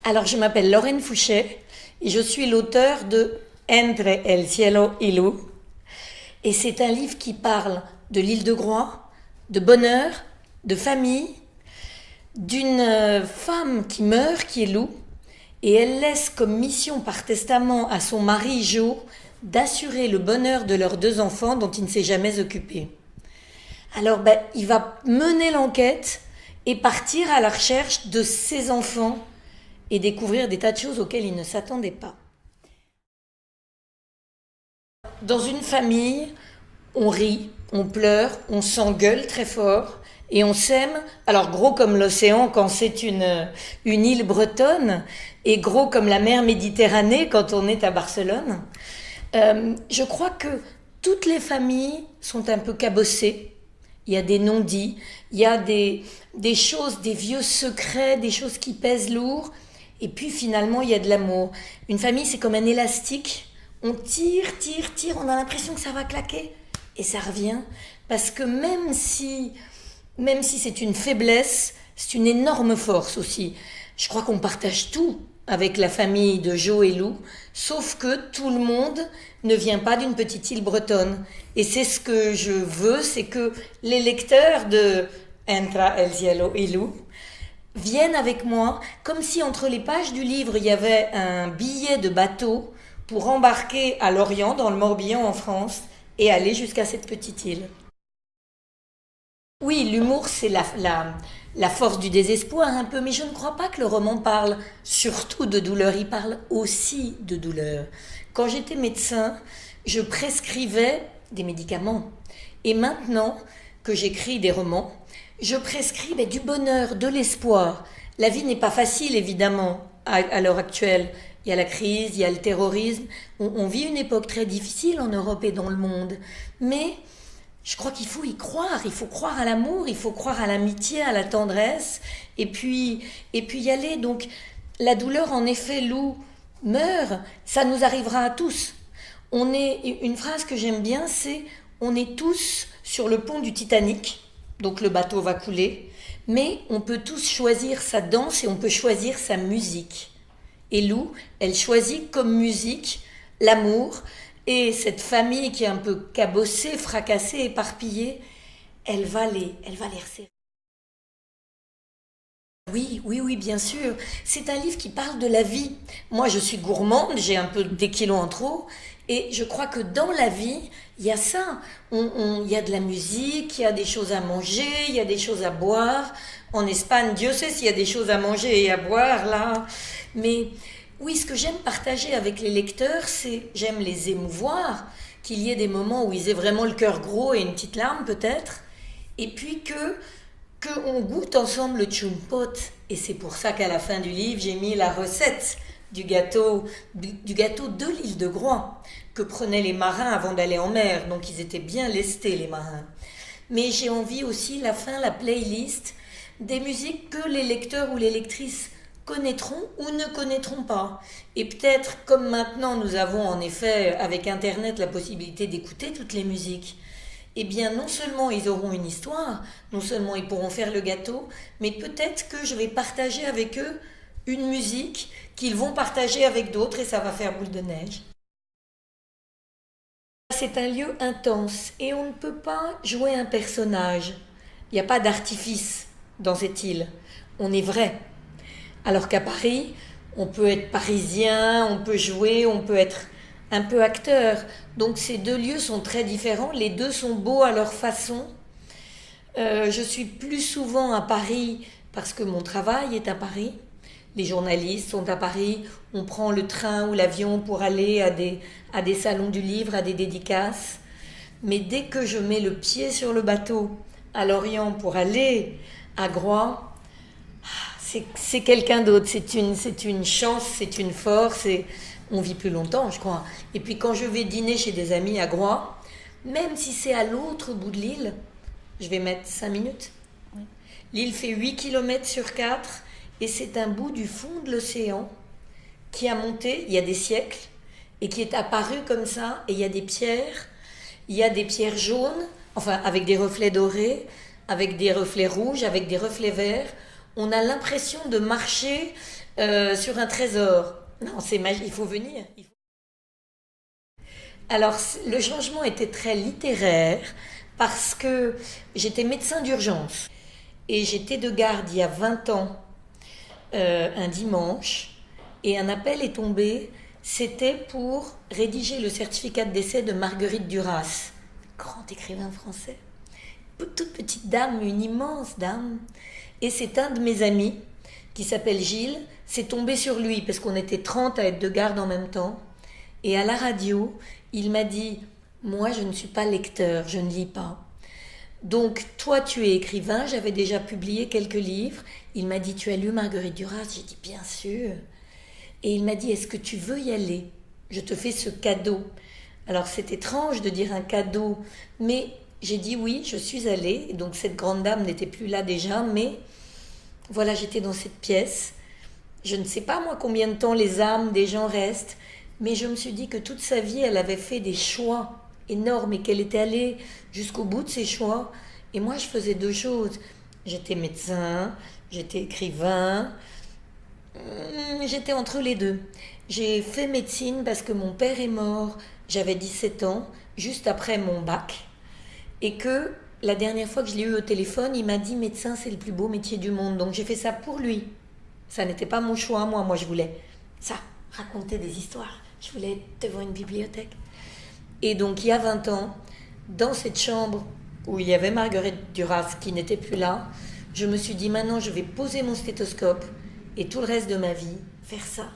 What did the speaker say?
Alors, je m'appelle Lorraine Fouché et je suis l'auteur de Entre el cielo y luz. Et c'est un livre qui parle de l'île de Groix, de bonheur, de famille, d'une femme qui meurt, qui est Lou, et elle laisse comme mission par testament à son mari Jo d'assurer le bonheur de leurs deux enfants dont il ne s'est jamais occupé. Alors, il va mener l'enquête et partir à la recherche de ses enfants et découvrir des tas de choses auxquelles il ne s'attendait pas. Dans une famille, on rit, on pleure, on s'engueule très fort et on s'aime. Alors gros comme l'océan quand c'est une île bretonne et gros comme la mer Méditerranée quand on est à Barcelone. Je crois que toutes les familles sont un peu cabossées. Il y a des non-dits, il y a des choses, des vieux secrets, des choses qui pèsent lourd. Et puis finalement, il y a de l'amour. Une famille, c'est comme un élastique. On tire, on a l'impression que ça va claquer. Et ça revient. Parce que même si c'est une faiblesse, c'est une énorme force aussi. Je crois qu'on partage tout avec la famille de Jo et Lou, sauf que tout le monde ne vient pas d'une petite île bretonne. Et c'est ce que je veux, c'est que les lecteurs de Entre el cielo y luz viennent avec moi, comme si entre les pages du livre, il y avait un billet de bateau pour embarquer à Lorient, dans le Morbihan en France, et aller jusqu'à cette petite île. Oui, l'humour, c'est la force du désespoir un peu, mais je ne crois pas que le roman parle surtout de douleur, il parle aussi de douleur. Quand j'étais médecin, je prescrivais des médicaments. Et maintenant que j'écris des romans, je prescris du bonheur, de l'espoir. La vie n'est pas facile, évidemment, à l'heure actuelle. Il y a la crise, il y a le terrorisme. On vit une époque très difficile en Europe et dans le monde. Mais je crois qu'il faut y croire. Il faut croire à l'amour, il faut croire à l'amitié, à la tendresse. Et puis y aller. Donc, la douleur, en effet, Lou meurt. Ça nous arrivera à tous. Une phrase que j'aime bien, c'est « On est tous sur le pont du Titanic ». Donc le bateau va couler, mais on peut tous choisir sa danse et on peut choisir sa musique. Et Lou, elle choisit comme musique l'amour, et cette famille qui est un peu cabossée, fracassée, éparpillée, elle va les resserrer. Oui, bien sûr. C'est un livre qui parle de la vie. Moi, je suis gourmande, j'ai un peu des kilos en trop, et je crois que dans la vie, il y a ça. Il y a de la musique, il y a des choses à manger, il y a des choses à boire. En Espagne, Dieu sait s'il y a des choses à manger et à boire là. Mais oui, ce que j'aime partager avec les lecteurs, j'aime les émouvoir, qu'il y ait des moments où ils aient vraiment le cœur gros et une petite larme peut-être, et puis qu'on goûte ensemble le chumpot. Et c'est pour ça qu'à la fin du livre, j'ai mis la recette du gâteau de l'île de Groix que prenaient les marins avant d'aller en mer. Donc ils étaient bien lestés, les marins. Mais j'ai envie aussi, la playlist, des musiques que les lecteurs ou les lectrices connaîtront ou ne connaîtront pas. Et peut-être, comme maintenant nous avons en effet avec Internet la possibilité d'écouter toutes les musiques, eh bien non seulement ils auront une histoire, non seulement ils pourront faire le gâteau, mais peut-être que je vais partager avec eux une musique qu'ils vont partager avec d'autres et ça va faire boule de neige. C'est un lieu intense et on ne peut pas jouer un personnage. Il n'y a pas d'artifice dans cette île. On est vrai. Alors qu'à Paris, on peut être parisien, on peut jouer, on peut être un peu acteur. Donc ces deux lieux sont très différents, les deux sont beaux à leur façon. Je suis plus souvent à Paris parce que mon travail est à Paris. Les journalistes sont à Paris, on prend le train ou l'avion pour aller à des salons du livre, à des dédicaces. Mais dès que je mets le pied sur le bateau à Lorient pour aller à Groix, c'est quelqu'un d'autre, c'est une chance, c'est une force, et on vit plus longtemps, je crois. Et puis quand je vais dîner chez des amis à Groix, même si c'est à l'autre bout de l'île, je vais mettre 5 minutes. L'île fait 8 km sur 4 et c'est un bout du fond de l'océan qui a monté il y a des siècles et qui est apparu comme ça. Et il y a des pierres jaunes, enfin avec des reflets dorés, avec des reflets rouges, avec des reflets verts. On a l'impression de marcher sur un trésor. Non, c'est magique, il faut venir. Alors, le changement était très littéraire parce que j'étais médecin d'urgence et j'étais de garde il y a 20 ans, un dimanche, et un appel est tombé. C'était pour rédiger le certificat de décès de Marguerite Duras, grand écrivain français. Toute petite dame, une immense dame. Et c'est un de mes amis, qui s'appelle Gilles, c'est tombé sur lui, parce qu'on était 30 à être de garde en même temps. Et à la radio, il m'a dit, moi je ne suis pas lecteur, je ne lis pas. Donc toi tu es écrivain, j'avais déjà publié quelques livres. Il m'a dit, tu as lu Marguerite Duras? J'ai dit, bien sûr. Et il m'a dit, est-ce que tu veux y aller? Je te fais ce cadeau. Alors c'est étrange de dire un cadeau, mais j'ai dit oui, je suis allée. Et donc cette grande dame n'était plus là déjà, mais voilà, j'étais dans cette pièce. Je ne sais pas moi combien de temps les âmes des gens restent, mais je me suis dit que toute sa vie, elle avait fait des choix énormes et qu'elle était allée jusqu'au bout de ses choix. Et moi, je faisais deux choses. J'étais médecin, j'étais écrivain, j'étais entre les deux. J'ai fait médecine parce que mon père est mort, j'avais 17 ans, juste après mon bac, et que la dernière fois que je l'ai eu au téléphone, il m'a dit médecin, c'est le plus beau métier du monde. Donc j'ai fait ça pour lui. Ça n'était pas mon choix, moi je voulais ça, raconter des histoires. Je voulais être devant une bibliothèque. Et donc il y a 20 ans, dans cette chambre où il y avait Marguerite Duras qui n'était plus là, je me suis dit maintenant je vais poser mon stéthoscope et tout le reste de ma vie faire ça.